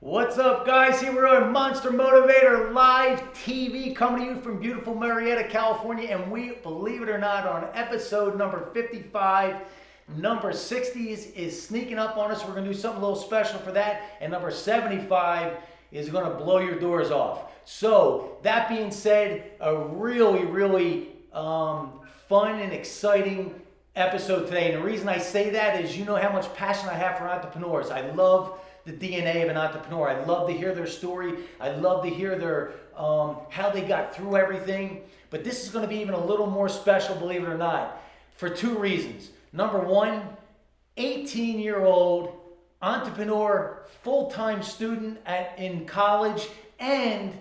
What's up, guys? Here we're on Monster Motivator Live TV, coming to you from beautiful Marietta, California, and we, believe it or not, are on episode number 55. Number 60 is sneaking up on us. We're going to do something a little special for that, and number 75 is going to blow your doors off. So, that being said, a really fun and exciting episode today, and the reason I say that is you know how much passion I have for entrepreneurs. I love the DNA of an entrepreneur. I love to hear their story. I love to hear their how they got through everything. But this is going to be even a little more special, believe it or not, for two reasons. Number one, 18-year-old entrepreneur, full-time student in college, and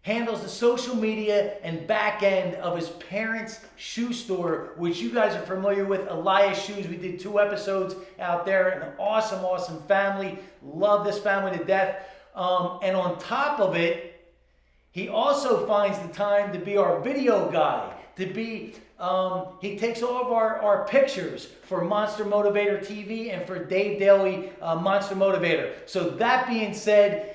handles the social media and back end of his parents' shoe store, which you guys are familiar with, Elias Shoes. We did 2 episodes out there. An awesome family. Love this family to death. And on top of it, he also finds the time to be our video guy. To be, he takes all of our pictures for Monster Motivator TV and for Daley Monster Motivator. So that being said,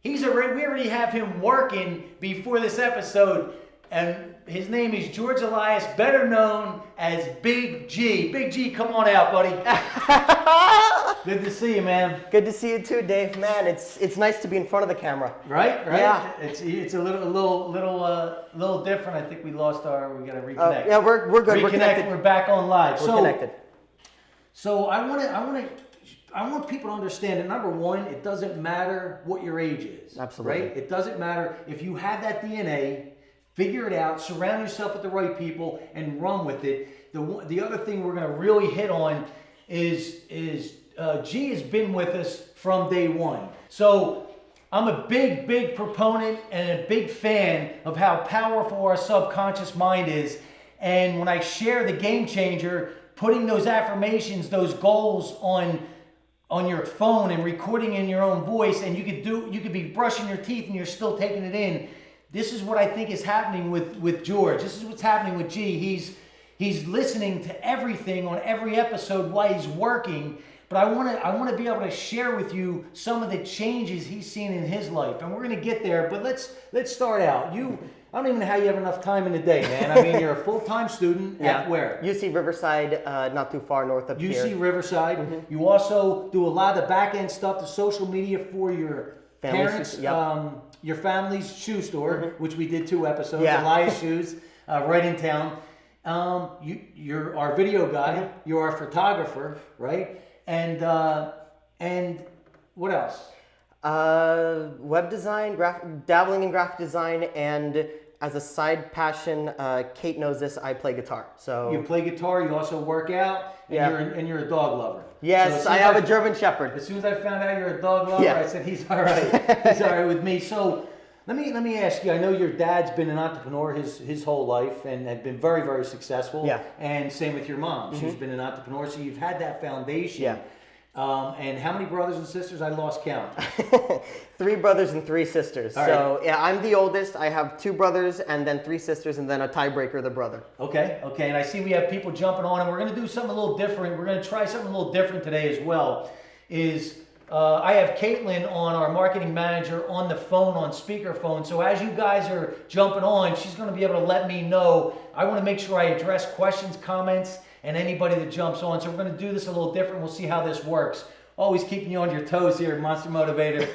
we already have him working before this episode, and his name is George Elias, better known as Big G. Big G, come on out, buddy. Good to see you, man. Good to see you too, Dave. Man, it's nice to be in front of the camera. Right? Yeah. It's a little different. I think we got to reconnect. Yeah, we're good. We're connected. We're back on live. We're connected. So I want people to understand that, number one, it doesn't matter what your age is. Absolutely. Right? It doesn't matter. If you have that DNA, figure it out, surround yourself with the right people, and run with it. The other thing we're going to really hit on is G has been with us from day one. So I'm a big proponent and a big fan of how powerful our subconscious mind is. And when I share the game changer, putting those affirmations, those goals on your phone and recording in your own voice, and you could be brushing your teeth and you're still taking it in. This is what I think is happening with George. This is what's happening with G. He's listening to everything on every episode while he's working. But I want to be able to share with you some of the changes he's seen in his life, and we're going to get there. But let's start out. I don't even know how you have enough time in the day, man. I mean, you're a full-time student at where? UC Riverside, not too far north of here. UC Riverside. Mm-hmm. You also do a lot of the back-end stuff, the social media for your parents, your family's shoe store, which we did 2 episodes, Elias Shoes, right in town. You're our video guy. You're our photographer, right? And what else? Web design, dabbling in graphic design, and as a side passion, Kate knows this, I play guitar. So you play guitar, you also work out, and you're a dog lover. Yes, so I have a German Shepherd. As soon as I found out you're a dog lover, I said he's all right. He's all right with me. So let me ask you. I know your dad's been an entrepreneur his whole life and had been very successful. Yeah. And same with your mom. She's been an entrepreneur, so you've had that foundation. Yeah. And how many brothers and sisters? I lost count. 3 brothers and 3 sisters. All so right. yeah, I'm the oldest. I have 2 brothers and then 3 sisters, and then a tiebreaker, the brother. Okay. And I see we have people jumping on, and we're going to do something a little different. We're going to try something a little different today as well. I have Caitlin our marketing manager, on the phone, on speakerphone. So as you guys are jumping on, she's going to be able to let me know. I want to make sure I address questions, comments, and anybody that jumps on. So we're going to do this a little different. We'll see how this works. Always keeping you on your toes here at Monster Motivator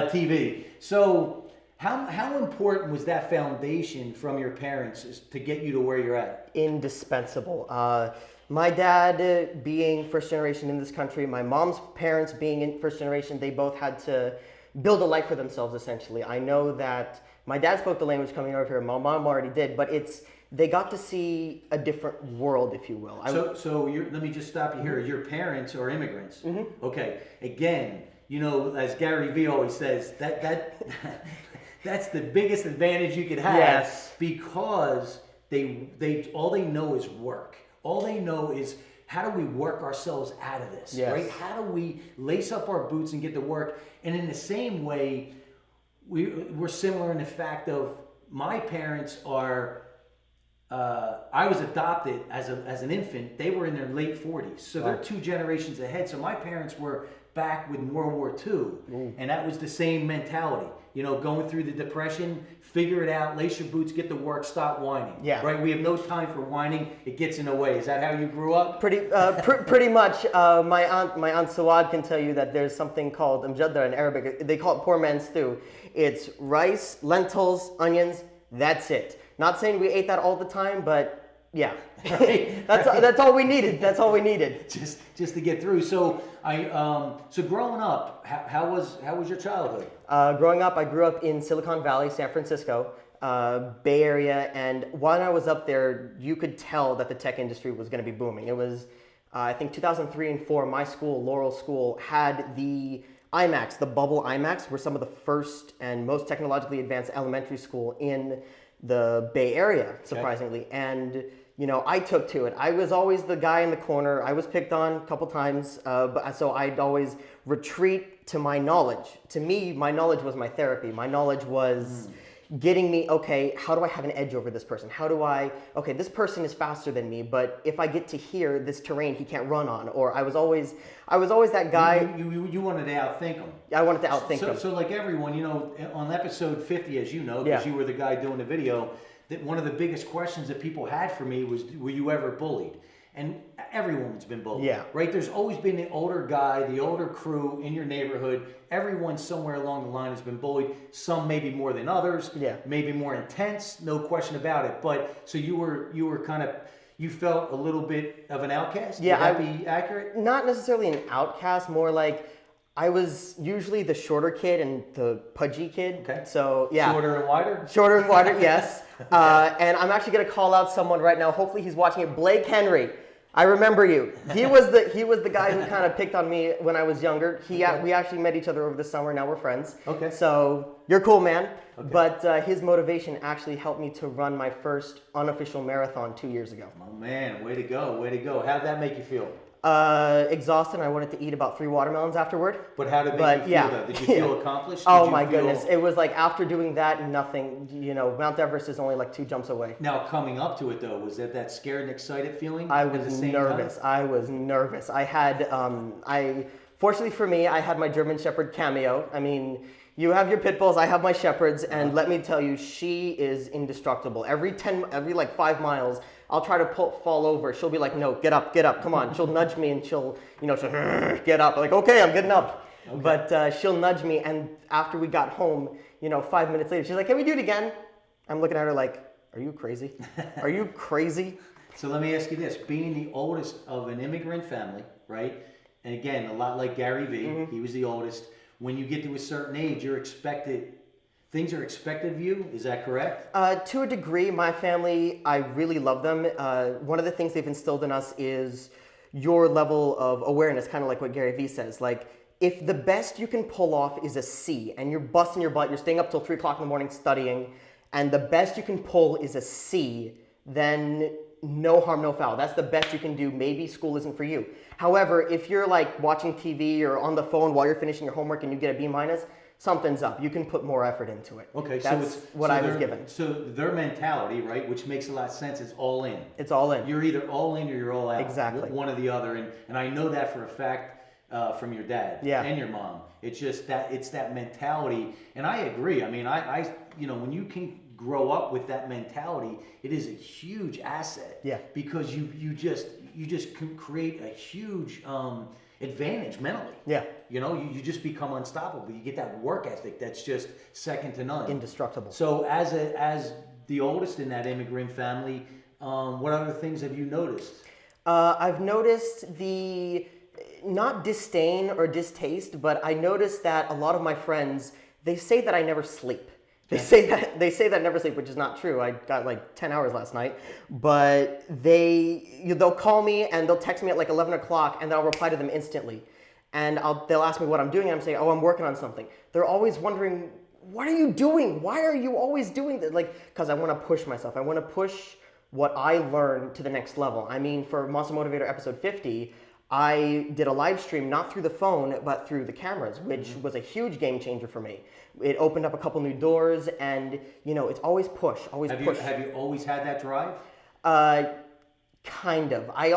TV. So how important was that foundation from your parents to get you to where you're at? Indispensable. My dad being first generation in this country, my mom's parents being in first generation, they both had to build a life for themselves, essentially. I know that my dad spoke the language coming over here, my mom already did, but they got to see a different world, if you will. Let me just stop you here. Your parents are immigrants. Mm-hmm. Okay. Again, as Gary Vee always says, that's the biggest advantage you could have. Yes. Because they all they know is work. All they know is, how do we work ourselves out of this, right? How do we lace up our boots and get to work? And in the same way, we're similar in the fact of my parents are. I was adopted as an infant. They were in their late 40s, so they're 2 generations ahead. So my parents were back with World War II, and that was the same mentality. You know, going through the Depression, figure it out, lace your boots, get to work, stop whining. Yeah. Right? We have no time for whining. It gets in the way. Is that how you grew up? Pretty much. My aunt Sawad can tell you that there's something called mjadda in Arabic. They call it poor man's stew. It's rice, lentils, onions. That's it. Not saying we ate that all the time, but yeah, Right. that's all we needed. That's all we needed. Just to get through. So so growing up, how was your childhood? Growing up, I grew up in Silicon Valley, San Francisco, Bay Area, and when I was up there, you could tell that the tech industry was going to be booming. It was, I think, 2003 and 4. My school, Laurel School, had the IMAX, the bubble IMAX, were some of the first and most technologically advanced elementary school in the Bay Area, surprisingly. Okay. And you know, I took to it. I was always the guy in the corner. I was picked on a couple times, so I'd always retreat to my knowledge. To me, my knowledge was my therapy. My knowledge was getting me, okay, how do I have an edge over this person? How do I, okay, this person is faster than me, but if I get to here, this terrain he can't run on. Or I was always that guy. You wanted to outthink him. I wanted to outthink him. So like everyone, you know, on episode 50, as you know, because you were the guy doing the video, that one of the biggest questions that people had for me was, were you ever bullied? And everyone's been bullied, right? There's always been the older guy, the older crew in your neighborhood. Everyone somewhere along the line has been bullied. Some maybe more than others, maybe more intense, no question about it. But so you were kind of, you felt a little bit of an outcast? Yeah. Would that be accurate? Not necessarily an outcast, more like I was usually the shorter kid and the pudgy kid. Okay. So yeah. Shorter and wider? Shorter and wider, yes. And I'm actually going to call out someone right now. Hopefully he's watching it. Blake Henry. I remember you. He was the guy who kind of picked on me when I was younger. We actually met each other over the summer. Now we're friends. Okay. So you're cool, man. Okay. But his motivation actually helped me to run my first unofficial marathon 2 years ago. Oh man, way to go, way to go. How'd that make you feel? Exhausted. I wanted to eat about 3 watermelons afterward. But how did it make you feel though? Did you feel accomplished? Oh my goodness. It was like after doing that, nothing, you know, Mount Everest is only like 2 jumps away. Now coming up to it though, was that scared and excited feeling? I was nervous. I was nervous. I had, fortunately for me, I had my German Shepherd Cameo. I mean, you have your pit bulls, I have my shepherds, and let me tell you, she is indestructible. Every 5 miles, I'll try to fall over. She'll be like, no, get up, come on. She'll nudge me and she'll get up. I'm like, okay, I'm getting up. Okay. But she'll nudge me, and after we got home, 5 minutes later, she's like, can we do it again? I'm looking at her like, are you crazy? Are you crazy? So let me ask you this, being the oldest of an immigrant family, right? And again, a lot like Gary Vee, he was the oldest. When you get to a certain age, things are expected of you, is that correct? To a degree, my family, I really love them. One of the things they've instilled in us is your level of awareness, kind of like what Gary Vee says. Like, if the best you can pull off is a C, and you're busting your butt, you're staying up till 3 o'clock in the morning studying, and the best you can pull is a C, then no harm, no foul. That's the best you can do. Maybe school isn't for you. However, if you're like watching TV or on the phone while you're finishing your homework and you get a B minus, something's up. You can put more effort into it. Okay, that's what I was given. So their mentality, right, which makes a lot of sense, is all in. It's all in. You're either all in or you're all out. Exactly. One or the other, and I know that for a fact from your dad and your mom. It's just it's that mentality, and I agree. I mean, I when you can grow up with that mentality, it is a huge asset. Yeah. Because you just can create a huge advantage mentally. Yeah. You just become unstoppable. You get that work ethic that's just second to none. Indestructible. So as the oldest in that immigrant family, what other things have you noticed? I've noticed the not disdain or distaste, but I noticed that a lot of my friends, they say that I never sleep. They say that I never sleep, which is not true. I got like 10 hours last night, but they'll call me and they'll text me at like 11 o'clock, and then I'll reply to them instantly. And they'll ask me what I'm doing, and I'm saying, oh, I'm working on something. They're always wondering, what are you doing? Why are you always doing that? Like, because I want to push myself. I want to push what I learned to the next level. I mean, for Monster Motivator episode 50, I did a live stream, not through the phone, but through the cameras, which was a huge game changer for me. It opened up a couple new doors, and it's always push, always push. Have you always had that drive? Kind of. I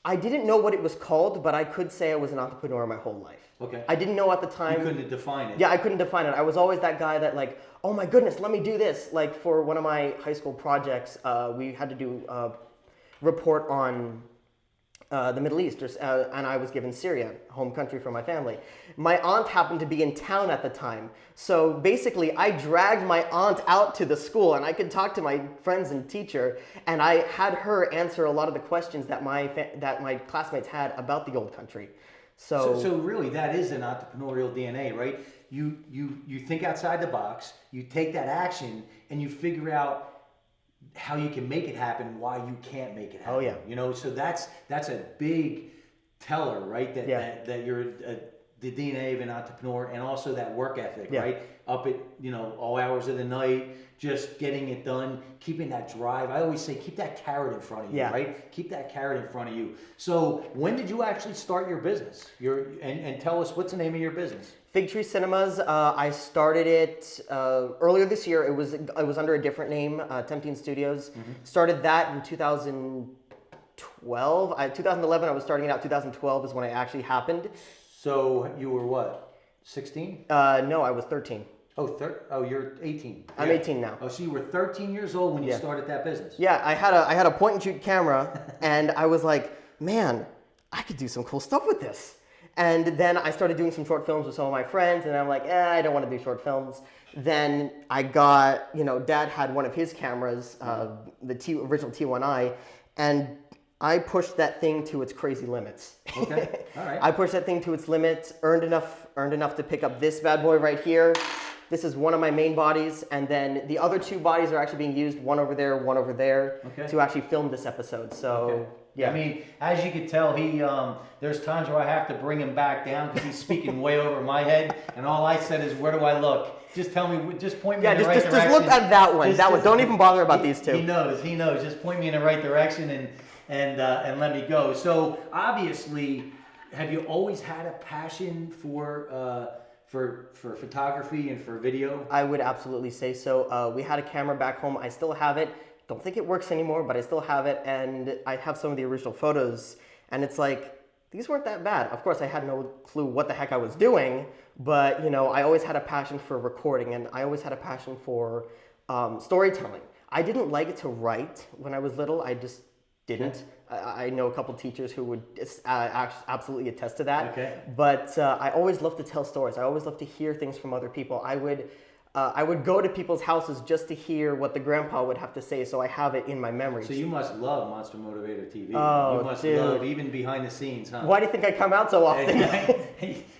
I didn't know what it was called, but I could say I was an entrepreneur my whole life. Okay. I didn't know at the time. You couldn't define it. Yeah, I couldn't define it. I was always that guy that like, oh my goodness, let me do this. Like for one of my high school projects, we had to do a report on the Middle East, and I was given Syria, home country for my family. My aunt happened to be in town at the time. So basically, I dragged my aunt out to the school, and I could talk to my friends and teacher, and I had her answer a lot of the questions that my classmates had about the old country. So really, that is an entrepreneurial DNA, right? You think outside the box, you take that action, and you figure out how you can make it happen, why you can't make it happen. Oh yeah. You know, so that's a big teller, right? That you're the DNA of an entrepreneur, and also that work ethic, right? Up at all hours of the night, just getting it done, keeping that drive. I always say keep that carrot in front of you, right? Keep that carrot in front of you. So when did you actually start your business? And tell us, what's the name of your business? Fig Tree Cinemas. I started it earlier this year. It was under a different name, Tempting Studios. Started that in 2012. 2011. I was starting it out. 2012 is when it actually happened. So you were what? 16? No, I was 13. Oh, you're 18. I'm 18 now. Oh, so you were 13 years old when you started that business. Yeah, I had a point and shoot camera, and I was like, man, I could do some cool stuff with this. And then I started doing some short films with some of my friends, and I'm like, I don't want to do short films. Then I got, Dad had one of his cameras, the original T1i, and I pushed that thing to its crazy limits. Okay, all right. I pushed that thing to its limits, earned enough to pick up this bad boy right here. This is one of my main bodies, and then the other two bodies are actually being used, one over there, to actually film this episode. So, yeah. I mean, as you can tell, there's times where I have to bring him back down because he's speaking way over my head, and all I said is, where do I look? Just tell me, just point me in the right direction. Just look at that one. Don't even bother about these two. He knows. Just point me in the right direction and let me go. So obviously, have you always had a passion for photography and for video? I would absolutely say so. We had a camera back home. I still have it. Don't think it works anymore, but I still have it, and I have some of the original photos, and it's like, these weren't that bad. Of course, I had no clue what the heck I was doing, but I always had a passion for recording, and I always had a passion for storytelling. I didn't like to write when I was little. I just didn't. I know a couple teachers who would absolutely attest to that. Okay. But I always loved to tell stories. I always loved to hear things from other people. I would go to people's houses just to hear what the grandpa would have to say, so I have it in my memory. So you must love Monster Motivator TV. Oh, you must dude. love even behind the scenes, huh? Why do you think I come out so often?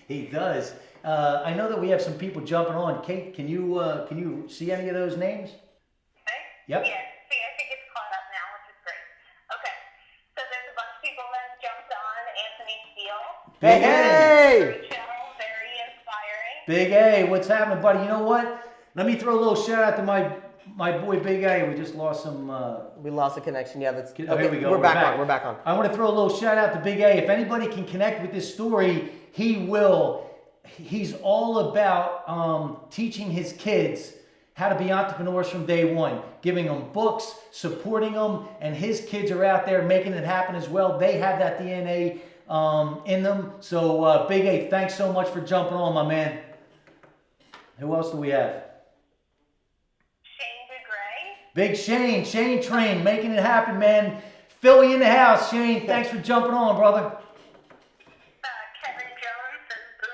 He does. I know that we have some people jumping on. Kate, can you see any of those names? Okay. Yep. Yeah. See, I think it's caught up now, which is great. Okay. So there's a bunch of people that jumped on. Anthony Steele. Big Hey! Very chill, very inspiring. Big A, what's happening, buddy? You know what? Let me throw a little shout out to my boy Big A. We just lost some. We lost the connection. Yeah, that's Oh, here we go. We're back on. I want to throw a little shout out to Big A. If anybody can connect with this story, he will. He's all about teaching his kids how to be entrepreneurs from day one, giving them books, supporting them, and his kids are out there making it happen as well. They have that DNA in them. So Big A, thanks so much for jumping on, my man. Who else do we have? Big Shane Train, making it happen, man. Philly in the house. Shane, thanks for jumping on, brother. Kevin Jones and Boom.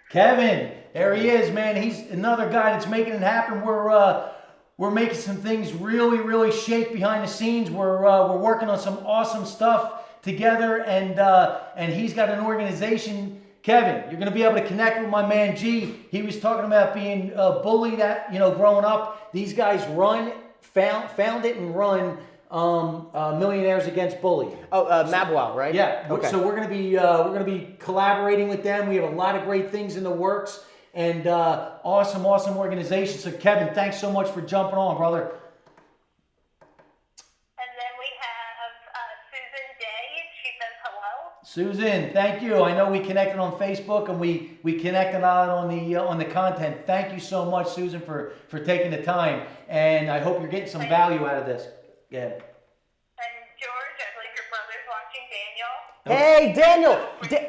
Kevin, there he is, man. He's another guy that's making it happen. We're making some things really shake behind the scenes. We're working on some awesome stuff together, and he's got an organization. Kevin, you're going to be able to connect with my man G. He was talking about being bullied at growing up. These guys found it and run Millionaires Against Bullying. Oh, Mabwow, right? Yeah. Okay. So we're gonna be collaborating with them. We have a lot of great things in the works, and awesome organization. So Kevin, thanks so much for jumping on, brother. And then we have Susan Day. She says hello. Susan, thank you. I know we connected on Facebook and we connected on the content. Thank you so much, Susan, for taking the time. And I hope you're getting some value out of this. Yeah. And George, I believe your brother's watching, Daniel. Hey, Daniel. Bro.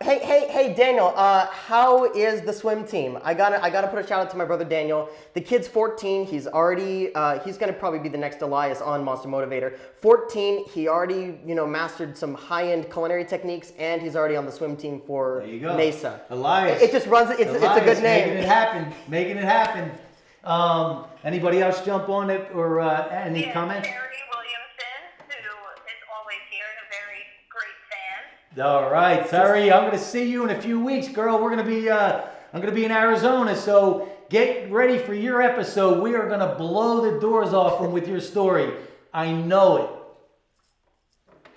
Hey, Daniel. How is the swim team? I gotta put a shout out to my brother Daniel. The kid's 14. He's already he's gonna probably be the next Elias on Monster Motivator. 14. He already mastered some high-end culinary techniques, and he's already on the swim team for There you go. Mesa. Elias. It just runs. It's a good name. Making it happen. Anybody else jump on it or any comments? Charity Williamson, who is always here and a very great fan. All right, Terry, I'm going to see you in a few weeks, girl. I'm going to be in Arizona, so get ready for your episode. We are going to blow the doors off them with your story. I know it.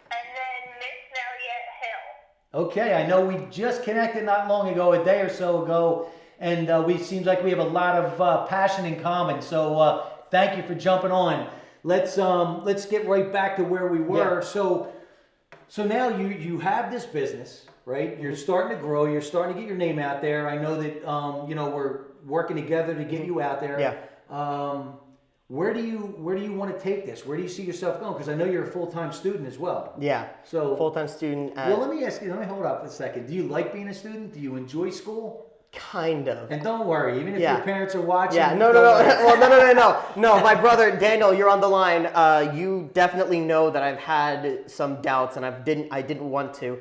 And then Miss Mariette Hill. Okay, I know we just connected not long ago, a day or so ago, and seems like we have a lot of passion in common. So thank you for jumping on. Let's get right back to where we were. Yeah. So now you have this business, right? You're starting to grow. You're starting to get your name out there. I know that we're working together to get you out there. Yeah. Where do you want to take this? Where do you see yourself going? Because I know you're a full-time student as well. Yeah. So full-time student. Well, let me ask you. Let me hold up a second. Do you like being a student? Do you enjoy school? Kind of. And don't worry, even if your parents are watching. Yeah, no. Well, no. My brother Daniel, you're on the line. You definitely know that I've had some doubts, and I didn't want to.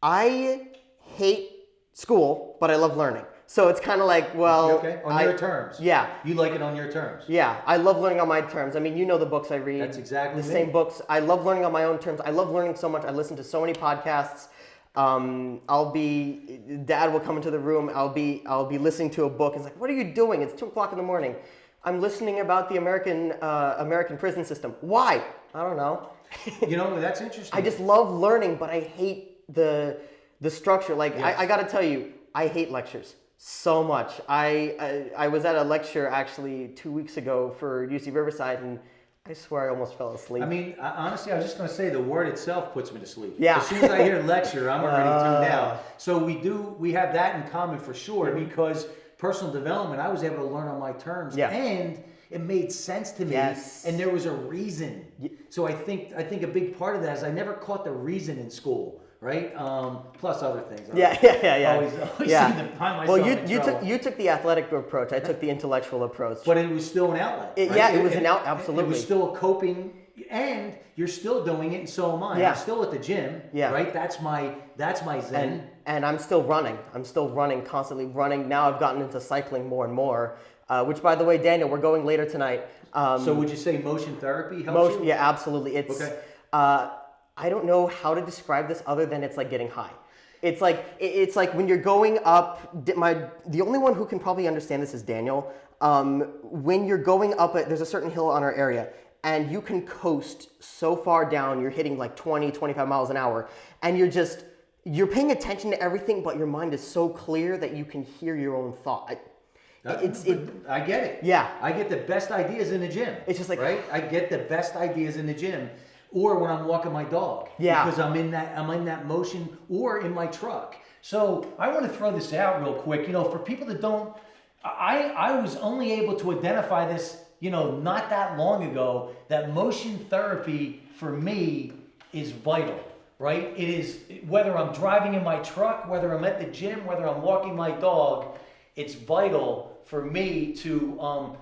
I hate school, but I love learning. So it's kind of like, well, okay, on your terms. Yeah, you like it on your terms. Yeah, I love learning on my terms. I mean, you know the books I read. That's exactly the me. Same books. I love learning on my own terms. I love learning so much. I listen to so many podcasts. Dad will come into the room. I'll be listening to a book. It's like, what are you doing? It's 2:00 in the morning. I'm listening about the American prison system. Why? I don't know. That's interesting. I just love learning, but I hate the structure. Like, yes. I got to tell you, I hate lectures so much. I was at a lecture actually 2 weeks ago for UC Riverside, and I swear I almost fell asleep. I mean, honestly, I was just going to say the word itself puts me to sleep. Yeah. As soon as I hear lecture, I'm already tuned out. So we have that in common for sure, because personal development, I was able to learn on my terms. Yeah. And it made sense to me. Yes. And there was a reason. So I think a big part of that is I never caught the reason in school. Right? Plus other things. Yeah. Always seem to find myself in trouble. You took the athletic approach. I took the intellectual approach. But it was still an outlet. It was an outlet. Absolutely. It was still a coping, and you're still doing it, and so am I. Yeah. I'm still at the gym. Yeah. Right? That's my zen. And I'm still running. Constantly running. Now I've gotten into cycling more and more. Which, by the way, Daniel, we're going later tonight. So would you say motion therapy helps you? Yeah, absolutely. It's okay. I don't know how to describe this other than it's like getting high. It's like when you're going up. The only one who can probably understand this is Daniel. When you're going up, there's a certain hill on our area, and you can coast so far down. You're hitting like 20, 25 miles an hour, and you're paying attention to everything, but your mind is so clear that you can hear your own thought. I get it. Yeah. I get the best ideas in the gym. It's just like, right? I get the best ideas in the gym. Or when I'm walking my dog, because I'm in that motion, or in my truck. So I want to throw this out real quick. For people that don't, I was only able to identify this, not that long ago. That motion therapy for me is vital, right? It is, whether I'm driving in my truck, whether I'm at the gym, whether I'm walking my dog. It's vital for me to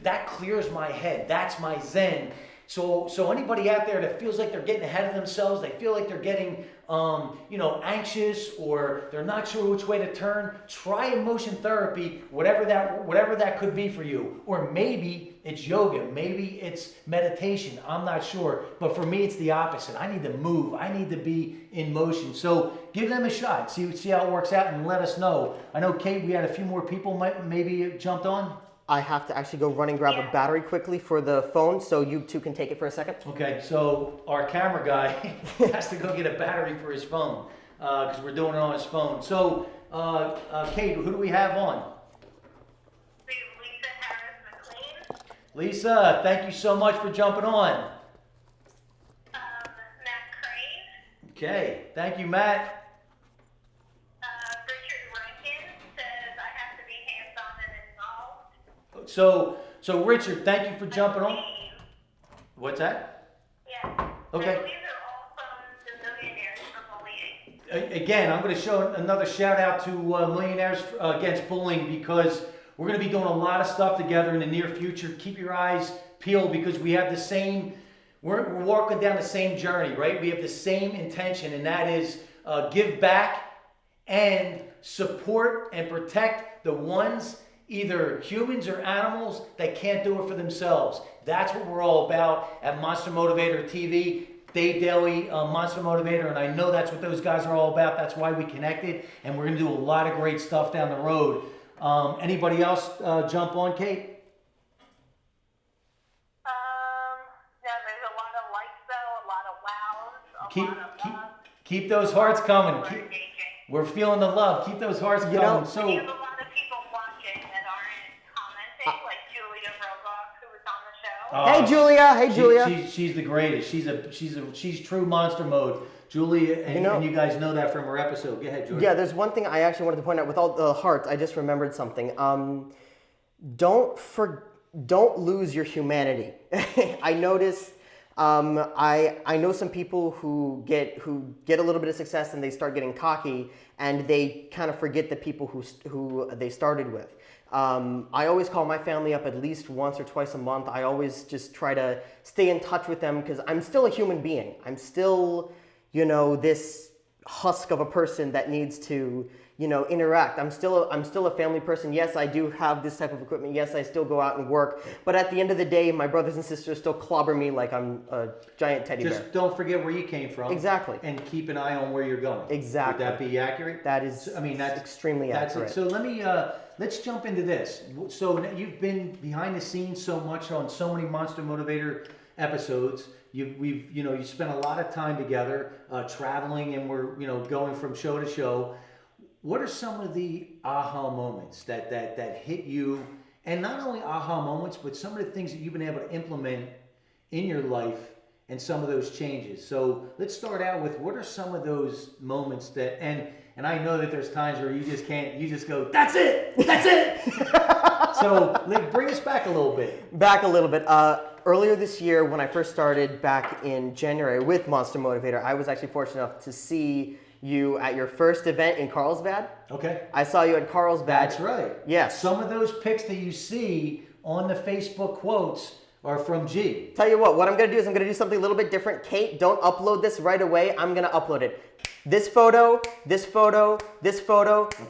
that clears my head. That's my zen. So anybody out there that feels like they're getting ahead of themselves, they feel like they're getting anxious, or they're not sure which way to turn, try emotion therapy, whatever that could be for you. Or maybe it's yoga, maybe it's meditation, I'm not sure. But for me, it's the opposite. I need to move. I need to be in motion. So give them a shot. See how it works out, and let us know. I know, Kate, we had a few more people maybe jumped on. I have to actually go run and grab a battery quickly for the phone, so you two can take it for a second. Okay, so our camera guy has to go get a battery for his phone, because we're doing it on his phone. So, Kate, who do we have on? We have Lisa Harris McLean. Lisa, thank you so much for jumping on. Matt Crane. Okay, thank you, Matt. Richard Rankin says I have to be hands-on and involved. So Richard, thank you for jumping on. What's that? Yeah. Okay. So these are all from again, I'm going to show another shout out to Millionaires Against Bullying, because we're going to be doing a lot of stuff together in the near future. Keep your eyes peeled, because we have the same, we're walking down the same journey, right? We have the same intention, and that is give back and support and protect the ones, either humans or animals, that can't do it for themselves. That's what we're all about at Monster Motivator TV. Dave Daley, Monster Motivator, and I know that's what those guys are all about. That's why we connected, and we're going to do a lot of great stuff down the road. Anybody else jump on, Kate? No, there's a lot of likes though, a lot of wows, lot of Keep those hearts coming. engaging. We're feeling the love. Keep those hearts coming. We have a lot of people watching that aren't commenting, like Julia Roblox, who was on the show. Hey Julia, hey Julia. She's the greatest. She's true monster mode. Julia, and you guys know that from her episode. Go ahead, Julia. Yeah, there's one thing I actually wanted to point out with all the hearts. I just remembered something. Don't lose your humanity. I noticed. I know some people who get a little bit of success and they start getting cocky, and they kind of forget the people who they started with. I always call my family up at least once or twice a month. I always just try to stay in touch with them, because I'm still a human being. I'm still, this husk of a person that needs to, interact. I'm still a family person. Yes, I do have this type of equipment. Yes, I still go out and work. But at the end of the day, my brothers and sisters still clobber me like I'm a giant teddy bear. Just don't forget where you came from. Exactly. And keep an eye on where you're going. Exactly. Would that be accurate? That is, that's extremely accurate. So let's jump into this. So you've been behind the scenes so much on so many Monster Motivator episodes. You spent a lot of time together, traveling, and we're going from show to show. What are some of the aha moments that hit you, and not only aha moments, but some of the things that you've been able to implement in your life and some of those changes? So let's start out with, what are some of those moments that, and I know that there's times where you just go, that's it. So bring us back a little bit. Earlier this year, when I first started back in January with Monster Motivator, I was actually fortunate enough to see you at your first event in Carlsbad. Okay. I saw you at Carlsbad. That's right. Yes. Some of those pics that you see on the Facebook quotes are from G. Tell you what I'm going to do is I'm going to do something a little bit different. Kate, don't upload this right away. I'm going to upload it. This photo, okay,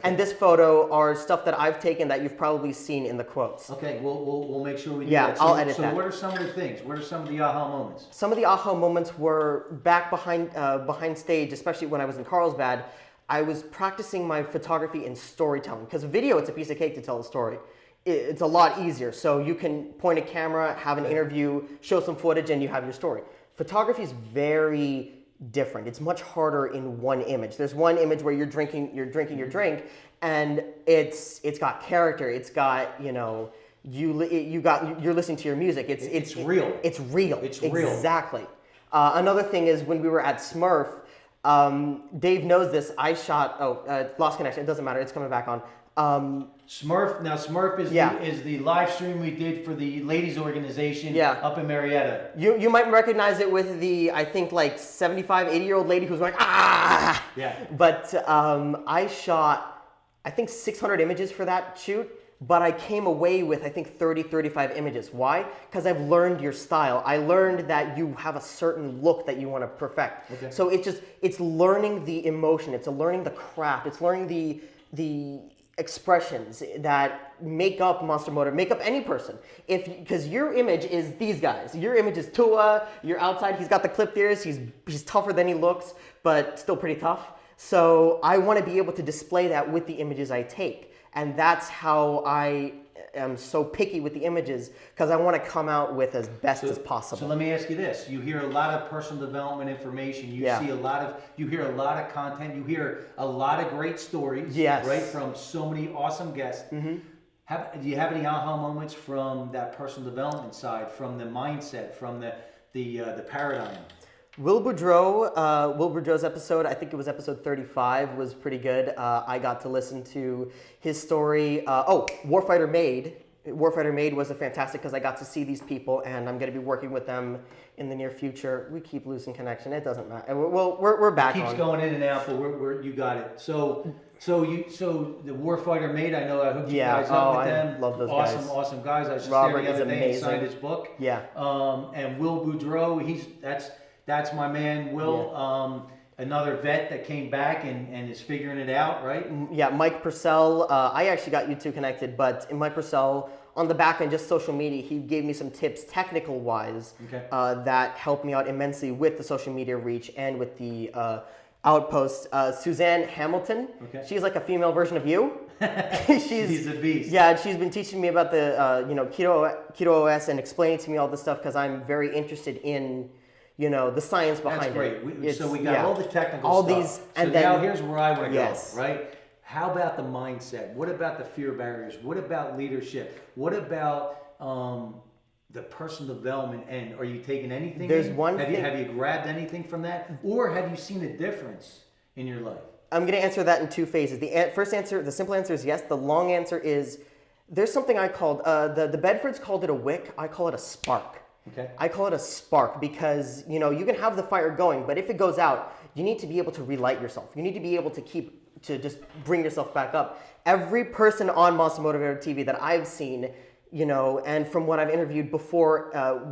and this photo are stuff that I've taken that you've probably seen in the quotes. Okay, we'll make sure we do that. Yeah, I'll edit that. So what are some of the things? What are some of the aha moments? Some of the aha moments were back behind stage, especially when I was in Carlsbad. I was practicing my photography and storytelling, because video, it's a piece of cake to tell a story. It's a lot easier. So you can point a camera, have an interview, show some footage, and you have your story. Photography is very different. It's much harder in one image. There's one image where you're drinking your drink, and it's got character. It's got, you're listening to your music. It's real. It's real. Exactly. Another thing is, when we were at Smurf, Dave knows this. I shot. Lost connection. It doesn't matter. It's coming back on. Smurf. Now Smurf is the live stream we did for the ladies organization up in Marietta. You might recognize it with the, I think, like 75, 80-year-old lady who's going, ah! Yeah. But I shot, I think, 600 images for that shoot, but I came away with, I think, 30, 35 images. Why? Because I've learned your style. I learned that you have a certain look that you want to perfect. Okay. So it's learning the emotion. It's learning the craft. It's learning the expressions that make up Monster Motor, make up any person. Because your image is these guys. Your image is Tua. You're outside. He's got the clipped ears. He's tougher than he looks, but still pretty tough. So I want to be able to display that with the images I take. And that's how I am so picky with the images, because I want to come out with as best as possible. So let me ask you this. You hear a lot of personal development information. You hear a lot of content. You hear a lot of great stories, right, from so many awesome guests. Mm-hmm. Do you have any aha moments from that personal development side, from the mindset, from the paradigm? Will Boudreau's episode, I think it was episode 35, was pretty good. I got to listen to his story. Warfighter Made Warfighter Made was a fantastic because I got to see these people, and I'm going to be working with them in the near future. We keep losing connection. It doesn't matter. Well, we're back. Keeps going in and out, but we're you got it. So the Warfighter Made, I know I hooked you guys up with them. Love those awesome, guys. Awesome guys. I was just Robert there the other is day and signed amazing. his book. Yeah. And Will Boudreau, that's my man. Will, another vet that came back and is figuring it out, right? Yeah, Mike Purcell. I actually got you two connected, but Mike Purcell on the back end, just social media, he gave me some tips, technical wise, that helped me out immensely with the social media reach and with the outpost. Suzanne Hamilton, she's like a female version of you. she's a beast. Yeah, she's been teaching me about the keto OS and explaining to me all this stuff because I'm very interested in the science behind it. That's great. So we got all the technical all stuff. these, and so then, now here's where I want to go, right? How about the mindset? What about the fear barriers? What about leadership? What about the personal development end? Are you taking anything? There's one have thing. Have you grabbed anything from that, or have you seen a difference in your life? I'm going to answer that in two phases. The first answer, the simple answer is yes. The long answer is there's something I called the Bedfords called it a wick. I call it a spark. Okay. I call it a spark because you can have the fire going, but if it goes out, you need to be able to relight yourself. You need to be able to just bring yourself back up. Every person on Monster Motivator TV that I've seen, and from what I've interviewed before,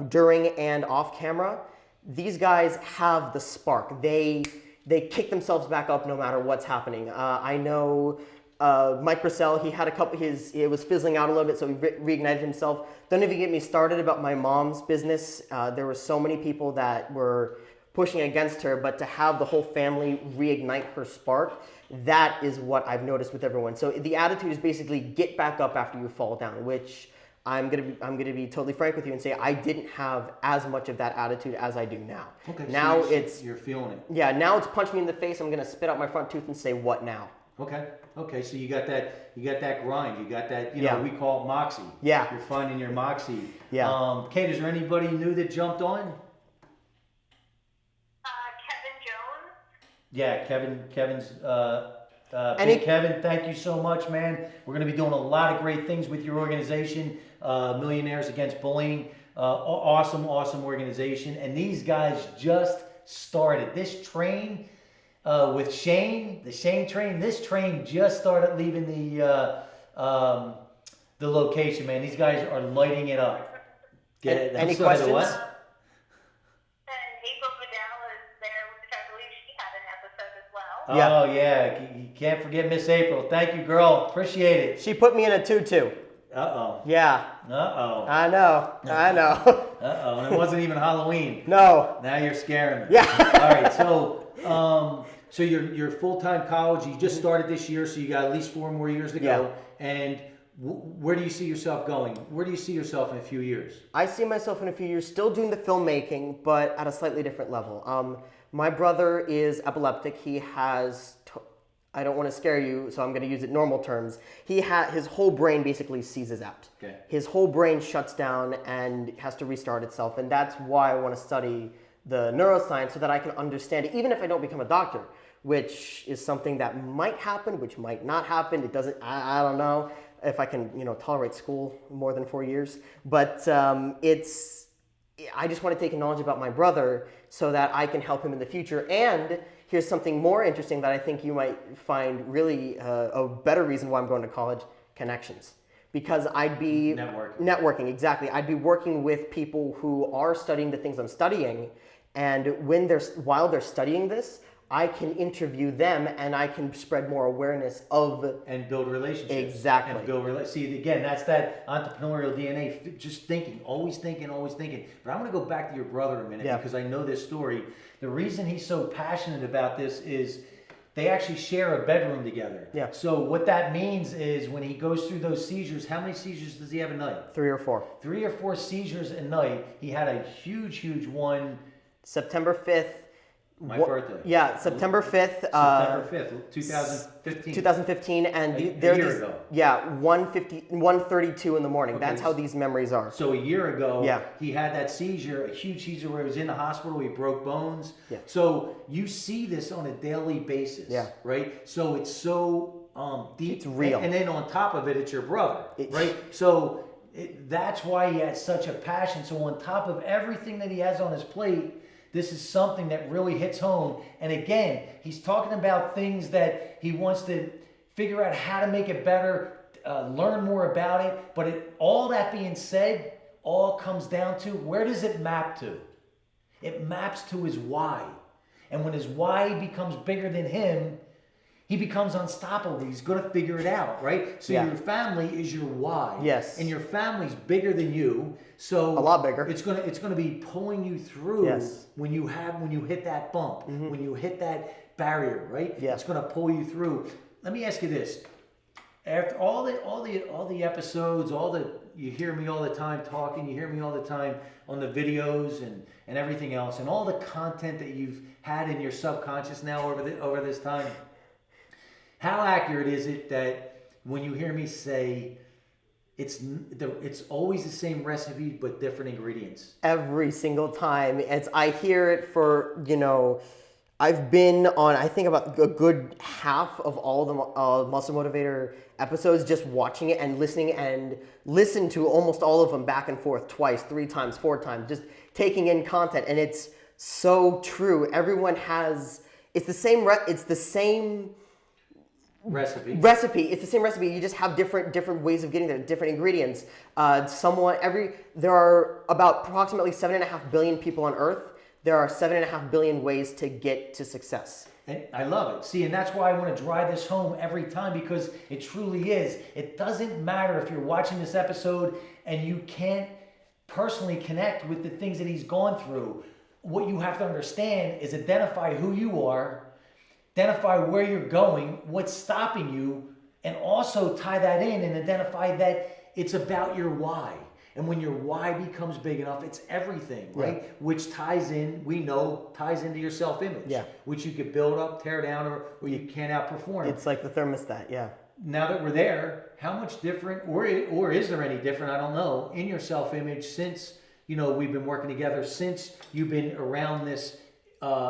during and off camera, these guys have the spark. They kick themselves back up no matter what's happening. I know Mike Purcell, he had it was fizzling out a little bit, so he reignited himself. Don't even get me started about my mom's business. There were so many people that were pushing against her, but to have the whole family reignite her spark, that is what I've noticed with everyone. So the attitude is basically get back up after you fall down, which I'm gonna be totally frank with you and say I didn't have as much of that attitude as I do now. Okay. Now so you're feeling it. Yeah. Now it's punch me in the face. I'm gonna spit out my front tooth and say what now. Okay, so you got that grind, you got that, we call it moxie. Yeah. You're finding your moxie. Yeah. Kate, is there anybody new that jumped on? Kevin Jones. Yeah, Kevin's, Big Kevin, thank you so much, man. We're going to be doing a lot of great things with your organization, Millionaires Against Bullying. Awesome organization. And these guys just started. This train with Shane, the Shane train, this train just started leaving the location, man. These guys are lighting it up. Any questions? What? April Vidal is there, which I believe she had an episode as well. Oh, yeah. You can't forget Miss April. Thank you, girl. Appreciate it. She put me in a tutu. Uh-oh. Yeah. Uh-oh. I know. Uh-oh. And it wasn't even Halloween. No. Now you're scaring me. Yeah. All right. So you're full-time college. You just started this year, so you got at least 4 more years to go. And where do you see yourself going? Where do you see yourself in a few years? I see myself in a few years still doing the filmmaking, but at a slightly different level. My brother is epileptic. He has, I don't want to scare you, so I'm going to use it normal terms. His whole brain basically seizes out. Okay. His whole brain shuts down and has to restart itself. And that's why I want to study the neuroscience so that I can understand it, even if I don't become a doctor, which is something that might happen, which might not happen. It doesn't, I don't know if I can, tolerate school more than 4 years. But I just want to take knowledge about my brother so that I can help him in the future. And here's something more interesting that I think you might find really a better reason why I'm going to college: connections. Because I'd be networking, exactly. I'd be working with people who are studying the things I'm studying, and while they're studying this, I can interview them and I can spread more awareness of and build relationships. Exactly. And see, again, that's that entrepreneurial DNA. Just thinking, always thinking. But I'm going to go back to your brother a minute because I know this story. The reason he's so passionate about this is they actually share a bedroom together. Yeah. So what that means is when he goes through those seizures, how many seizures does he have a night? 3 or 4. 3 or 4 seizures a night. He had a huge one. September 5th. My birthday. Yeah, September 5th. September 5th, 2015. 2015, and a year ago. Yeah, 1:32 in the morning. Okay. That's how these memories are. So a year ago, he had that seizure, a huge seizure where he was in the hospital. He broke bones. Yeah. So you see this on a daily basis, right? So it's so deep. It's real. And then on top of it, it's your brother, right? So That's why he has such a passion. So on top of everything that he has on his plate, this is something that really hits home. And again, he's talking about things that he wants to figure out how to make it better, learn more about it. But all that being said, all comes down to, where does it map to? It maps to his why. And when his why becomes bigger than him, he becomes unstoppable. He's going to figure it out, right? So your family is your why. Yes. And your family's bigger than you. So a lot bigger. It's gonna be pulling you through Yes. when you hit that bump, when you hit that barrier, right? Yeah. It's gonna pull you through. Let me ask you this. After all the episodes, you hear me all the time talking, you hear me all the time on the videos and everything else, and all the content that you've had in your subconscious now over this time. How accurate is it that when you hear me say it's always the same recipe but different ingredients? Every single time. I hear it for, I've been on, I think, about a good half of all the Monster Motivator episodes, just watching it and listen to almost all of them back and forth twice, 3 times, 4 times, just taking in content. And it's so true. Everyone has, it's the same recipe. It's the same recipe. You just have different ways of getting there, different ingredients. There are about approximately 7.5 billion people on Earth. There are 7.5 billion ways to get to success. And I love it. See, and that's why I want to drive this home every time, because it truly is. It doesn't matter if you're watching this episode and you can't personally connect with the things that he's gone through. What you have to understand is identify who you are, identify where you're going, what's stopping you, and also tie that in and identify that it's about your why. And when your why becomes big enough, it's everything, right? Yeah. Which ties into your self-image. Yeah. Which you could build up, tear down, or you can't outperform. It's like the thermostat, yeah. Now that we're there, how much different, or is there any different, I don't know, in your self-image since, we've been working together, since you've been around this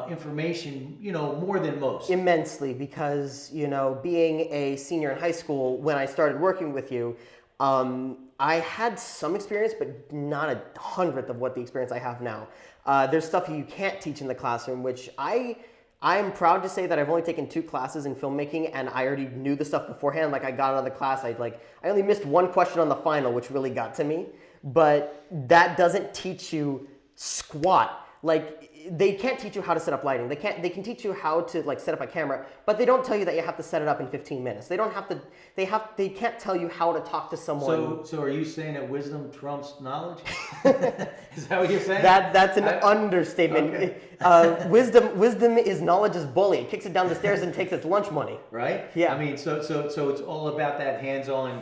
information, more than most? Immensely, because, being a senior in high school, when I started working with you, I had some experience, but not 100th of what the experience I have now. There's stuff you can't teach in the classroom, which I'm proud to say that I've only taken 2 classes in filmmaking, and I already knew the stuff beforehand. Like, I got out of the class, I only missed 1 question on the final, which really got to me. But that doesn't teach you squat. Like, they can't teach you how to set up lighting. They can teach you how to set up a camera, but they don't tell you that you have to set it up in 15 minutes. They can't tell you how to talk to someone. So are you saying that wisdom trumps knowledge? Is that what you're saying? That's an understatement. Okay. Wisdom is knowledge is bully. It kicks it down the stairs and takes its lunch money. Right? Yeah. I mean, so it's all about that hands-on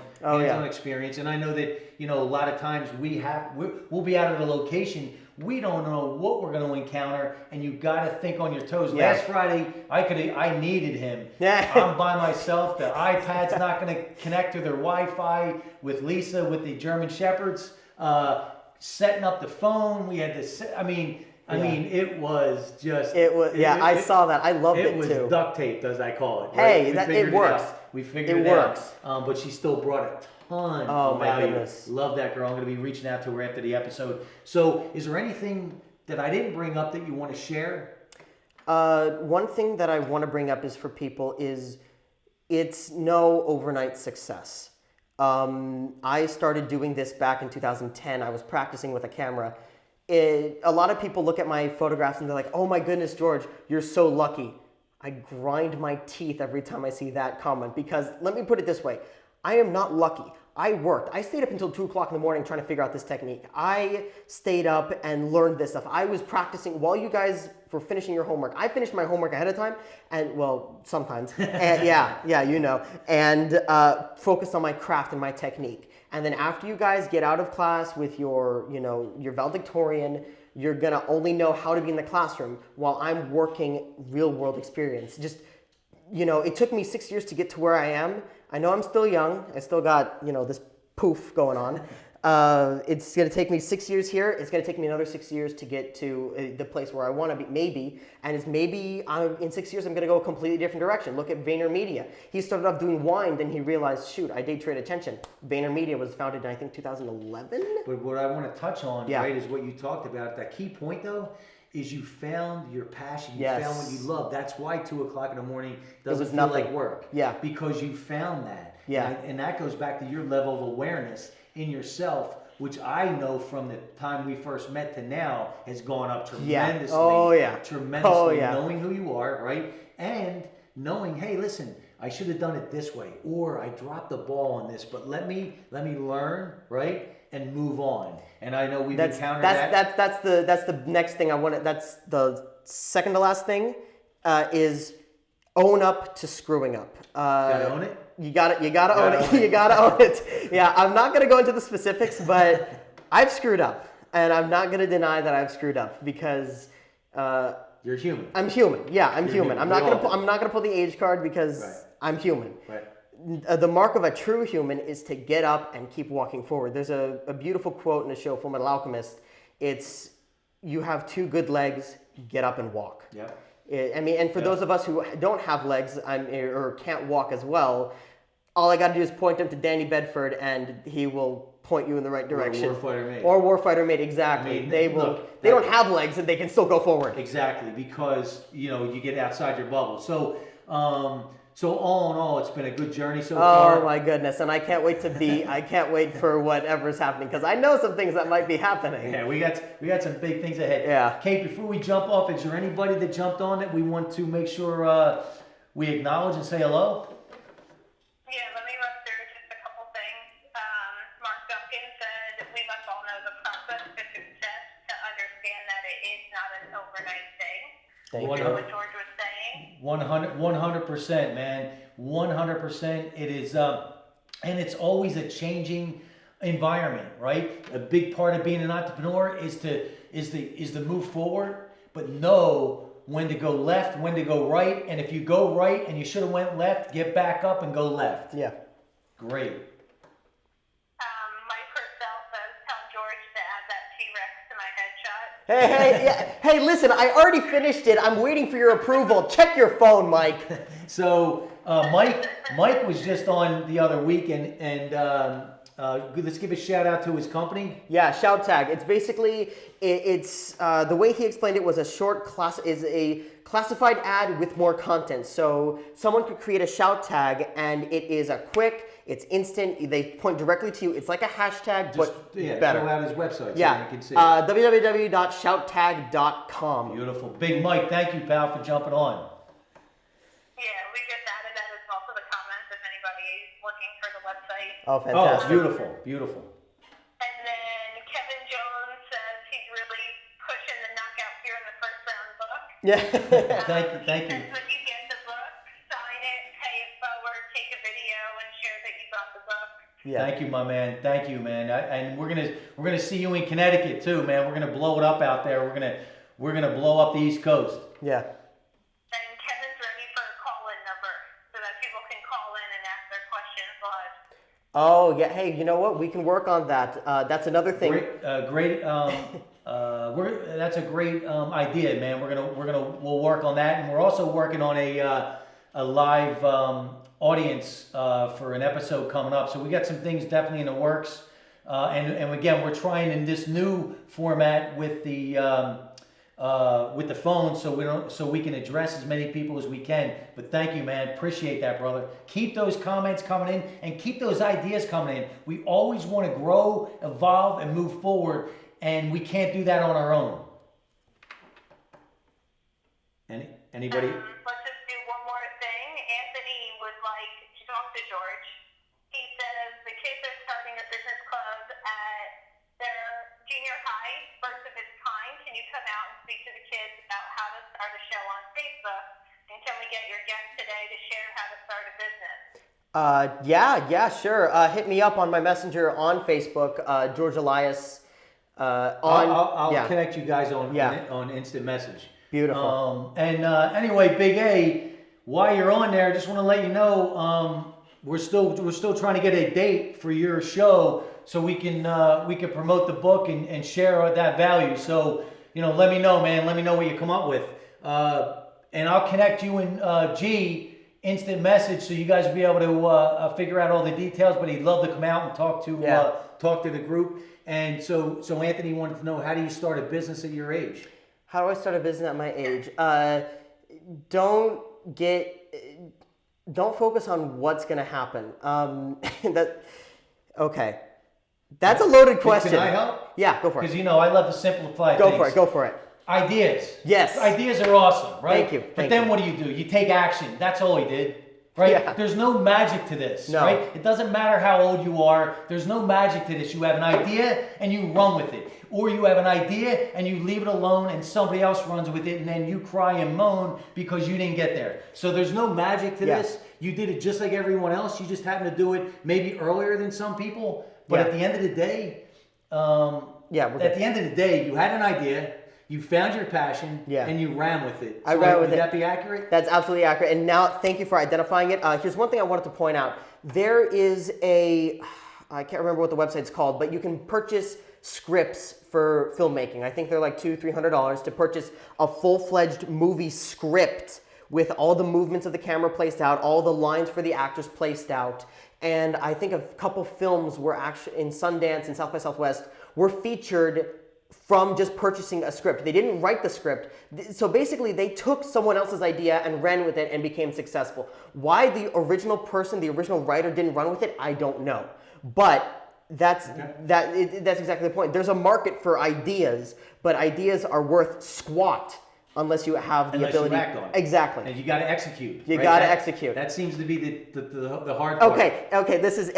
experience. And I know that, a lot of times we'll be out of the location. We don't know what we're going to encounter, and you got to think on your toes. Yeah. Last Friday, I needed him. Yeah. I'm by myself. The iPad's not going to connect to their Wi-Fi with Lisa, with the German Shepherds. Setting up the phone, we had to. I mean, it was just. I saw that. I loved it too. It was duct taped, as I call it. Hey, right? it works. We figured it works. out. But she still brought a ton of my value. goodness. Love that girl. I'm going to be reaching out to her after the episode. So, is there anything that I didn't bring up that you want to share? One thing that I want to bring up is for people is it's no overnight success. I started doing this back in 2010. I was practicing with a camera. A lot of people look at my photographs and they're like, oh my goodness, George, you're so lucky. I grind my teeth every time I see that comment, because let me put it this way. I am not lucky. I worked. I stayed up until 2 o'clock in the morning trying to figure out this technique. I stayed up and learned this stuff. I was practicing while you guys were finishing your homework. I finished my homework ahead of time, and sometimes, and and focused on my craft and my technique. And then after you guys get out of class with your valedictorian, you're gonna only know how to be in the classroom while I'm working real world experience. It took me 6 years to get to where I am. I know I'm still young. I still got, this poof going on. It's going to take me 6 years here. It's going to take me another 6 years to get to the place where I want to be, maybe. And it's maybe in 6 years I'm going to go a completely different direction. Look at VaynerMedia. He started off doing wine, then he realized, shoot, I day trade attention. VaynerMedia was founded in, I think, 2011. But what I want to touch on, Yeah. right, is what you talked about. That key point, though, is you found your passion. You Yes. found what you love. That's why 2 o'clock in the morning doesn't was feel nothing. like work. Yeah. Because you found that. Yeah. And that goes back to your level of awareness in yourself, which I know from the time we first met to now has gone up tremendously. Oh, yeah. Tremendously. Oh, yeah. Knowing who you are, right? And knowing, hey, listen, I should have done it this way, or I dropped the ball on this, but let me learn, right? And move on. And I know we've encountered that. That's the next thing I want to, that's the second to last thing, is own up to screwing up. Gotta own it? You gotta own it. You gotta own it. Yeah, I'm not gonna go into the specifics, but I've screwed up. And I'm not gonna deny that I've screwed up because You're human. I'm human. Yeah, I'm human. I'm not We all gonna pull the age card because Right. I'm human. Right. The mark of a true human is to get up and keep walking forward. There's a beautiful quote in the show from an alchemist. It's, you have 2 good legs, get up and walk. Yeah. I mean, and for those of us who don't have legs or can't walk as well, all I got to do is point them to Danny Bedford and he will point you in the right direction. Or Warfighter Mate, exactly. I mean, they will. look, they don't have legs and they can still go forward. Exactly, because you get outside your bubble. So all in all, it's been a good journey so far. Oh my goodness! And I can't wait I can't wait for whatever's happening because I know some things that might be happening. Yeah, we got some big things ahead. Yeah. Kate, before we jump off, is there anybody that jumped on that we want to make sure we acknowledge and say hello? Yeah, let me run through just a couple things. Mark Duncan said we must all know the process to success to understand that it is not an overnight thing. Thank You you. know what George was saying? 100%, man. 100%. It is, and it's always a changing environment, right? A big part of being an entrepreneur is to move forward, but know when to go left, when to go right, and if you go right and you should have went left, get back up and go left. Yeah. Great. Mike Purcell says, tell George to add that T-Rex to my headshot. Hey, listen, I already finished it. I'm waiting for your approval. Check your phone, Mike. So Mike was just on the other week, and let's give a shout out to his company. Yeah, Shout Tag. It's basically, it's the way he explained it was a classified ad with more content. So someone could create a Shout Tag, and it is it's instant. They point directly to you. It's like a hashtag, but better. Throw out his website Yeah, so you can see. www.shouttag.com. Beautiful. Big Mike, thank you, pal, for jumping on. Yeah, we just added that as well to the comments if anybody is looking for the website. Oh, Oh, fantastic. beautiful. And then Kevin Jones says he's really pushing the knockout here in the first round book. Yeah. Thank you. He says when you get the book, sign it, pay it forward, take a video, and share that you got the book. Yeah. Thank you, my man. Thank you, man. And we're gonna see you in Connecticut too, man. We're gonna blow it up out there. We're gonna blow up the East Coast. Yeah. And Kevin's ready for a call-in number so that people can call in and ask their questions live. Oh, yeah. Hey, you know what? We can work on that. That's another thing. That's a great idea, man. We'll work on that, and we're also working on a live audience for an episode coming up. So we got some things definitely in the works, and again, we're trying in this new format with the phone, so we can address as many people as we can. But thank you, man. Appreciate that, brother. Keep those comments coming in and keep those ideas coming in. We always want to grow, evolve, and move forward, and we can't do that on our own. Anybody? Let's just do one more thing. Anthony would like to talk to George. He says the kids are starting a business club at their junior high, first of its kind. Can you come out and speak to the kids about how to start a show on Facebook? And can we get your guest today to share how to start a business? Yeah, sure. Hit me up on my messenger on Facebook, George Elias. I'll connect you guys on instant message. Beautiful. Anyway, Big A, while you're on there, I just want to let you know we're still trying to get a date for your show so we can promote the book and share that value. So let me know, man. Let me know what you come up with, and I'll connect you and G instant message so you guys will be able to figure out all the details. But he'd love to come out and talk to the group. And so Anthony wanted to know, how do you start a business at your age? How do I start a business at my age? Don't focus on what's going to happen. Okay. That's a loaded question. Can I help? Yeah, go for it. Because I love to simplify things. Go for it. Ideas. Yes. Ideas are awesome, right? Thank you. But then what do? You take action. That's all he did. Right? Yeah. There's no magic to this, no. Right? It doesn't matter how old you are. There's no magic to this. You have an idea and you run with it. Or you have an idea and you leave it alone and somebody else runs with it and then you cry and moan because you didn't get there. So there's no magic to this. You did it just like everyone else. You just happened to do it maybe earlier than some people. But at the end of the day, you had an idea. You found your passion, and you ran with it. I ran with it. Would that be accurate? That's absolutely accurate. And now, thank you for identifying it. Here's one thing I wanted to point out. There is I can't remember what the website's called, but you can purchase scripts for filmmaking. I think they're like $200-300 to purchase a full-fledged movie script with all the movements of the camera placed out, all the lines for the actors placed out. And I think a couple films were actually in Sundance and South by Southwest were featured from just purchasing a script. They didn't write the script. So basically they took someone else's idea and ran with it and became successful. Why the original writer didn't run with it, I don't know. But that's exactly the point. There's a market for ideas, but ideas are worth squat unless you have the ability. You act on it. Exactly. And you got to execute. You got to execute. That seems to be the hard part. Okay. This is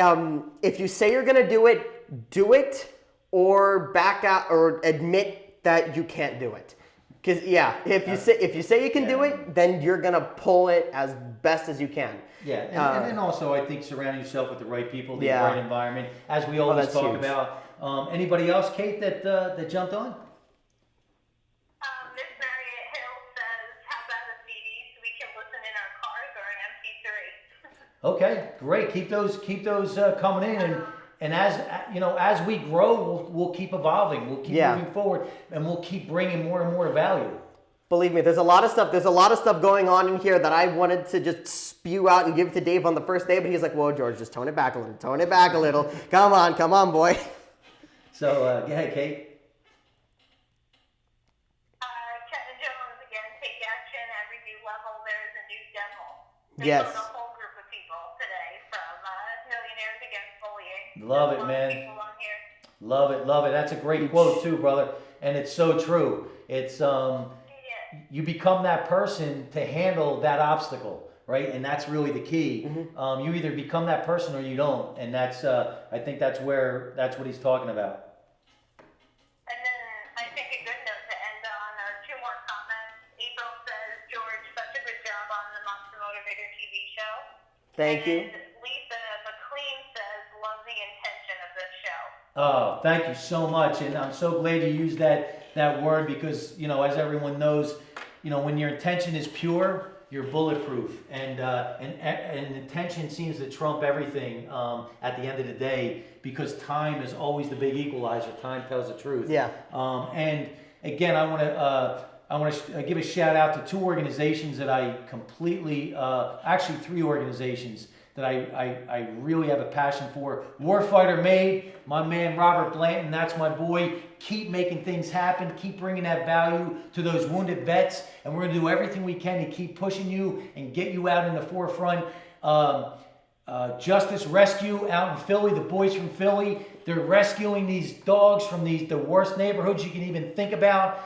if you say you're going to do it, or back out or admit that you can't do it. Because if you say you can do it, then you're gonna pull it as best as you can. Yeah, and then also I think surrounding yourself with the right people, the right environment, as we always talk huge. About. Anybody else, Kate, that jumped on? Miss Marriott Hill says, "How about a CD so we can listen in our cars or an MP3?" Okay, great. Keep those coming in And as we grow, we'll keep evolving. We'll keep moving forward, and we'll keep bringing more and more value. Believe me, there's a lot of stuff going on in here that I wanted to just spew out and give to Dave on the first day, but he's like, "Whoa, George, just tone it back a little. Come on, boy." So, go ahead, Kate. Kevin Jones again. Take action. At every new level, there is a new devil. Yes. A whole group of people today from Millionaires Against Bullying. Love it, man. Love it. That's a great quote too, brother. And it's so true. It's you become that person to handle that obstacle, right? And that's really the key. Mm-hmm. You either become that person or you don't. And that's I think that's what he's talking about. And then I think a good note to end on are two more comments. April says, "George, such a good job on the Monster Motivator TV show." Thank you. Lisa McLean says, "Love the intention of this show." Oh, thank you so much, and I'm so glad you used that word because as everyone knows, when your intention is pure, you're bulletproof, and intention seems to trump everything at the end of the day because time is always the big equalizer. Time tells the truth. Yeah. And again, I want to give a shout out to two organizations that I completely, actually three organizations that I really have a passion for. Warfighter Made, my man Robert Blanton, that's my boy. Keep making things happen. Keep bringing that value to those wounded vets. And we're going to do everything we can to keep pushing you and get you out in the forefront. Justice Rescue out in Philly, the boys from Philly, they're rescuing these dogs from the worst neighborhoods you can even think about.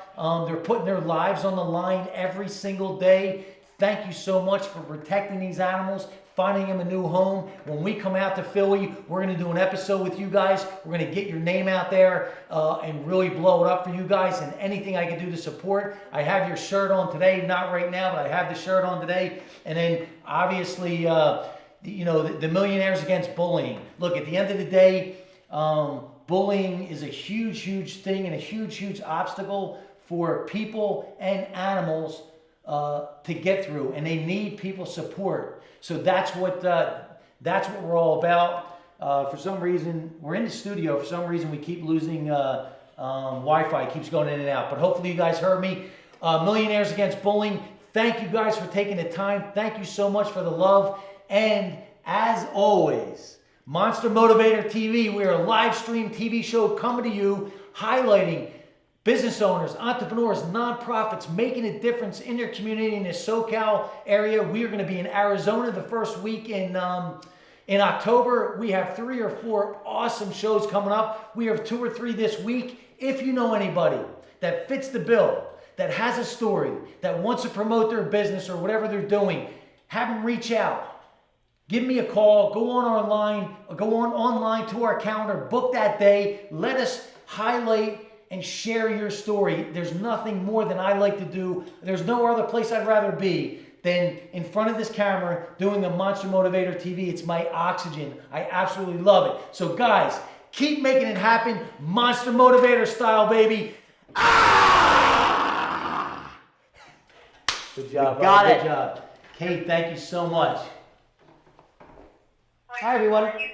They're putting their lives on the line every single day. Thank you so much for protecting these animals, finding them a new home. When we come out to Philly, we're going to do an episode with you guys. We're going to get your name out there and really blow it up for you guys. And anything I can do to support. I have your shirt on today, not right now, but I have the shirt on today. And then obviously, the Millionaires Against Bullying. Look, at the end of the day, bullying is a huge, huge thing and a huge, huge obstacle for people and animals to get through, and they need people's support. So that's what That's what we're all about. For some reason, we're in the studio. For some reason, we keep losing Wi-Fi. It keeps going in and out. But hopefully you guys heard me. Millionaires Against Bullying. Thank you guys for taking the time. Thank you so much for the love. And as always, Monster Motivator TV, we are a live stream TV show coming to you, highlighting business owners, entrepreneurs, nonprofits, making a difference in their community in the SoCal area. We are going to be in Arizona the first week in October. We have 3 or 4 awesome shows coming up. We have 2 or 3 this week. If you know anybody that fits the bill, that has a story, that wants to promote their business or whatever they're doing, have them reach out. Give me a call. Go on online to our calendar. Book that day. Let us highlight and share your story. There's nothing more than I like to do. There's no other place I'd rather be than in front of this camera doing a Monster Motivator TV. It's my oxygen. I absolutely love it. So guys, keep making it happen. Monster Motivator style, baby. Good job, Got Rob. it. Good job. Kate, thank you so much. Hi, everyone. Before you go,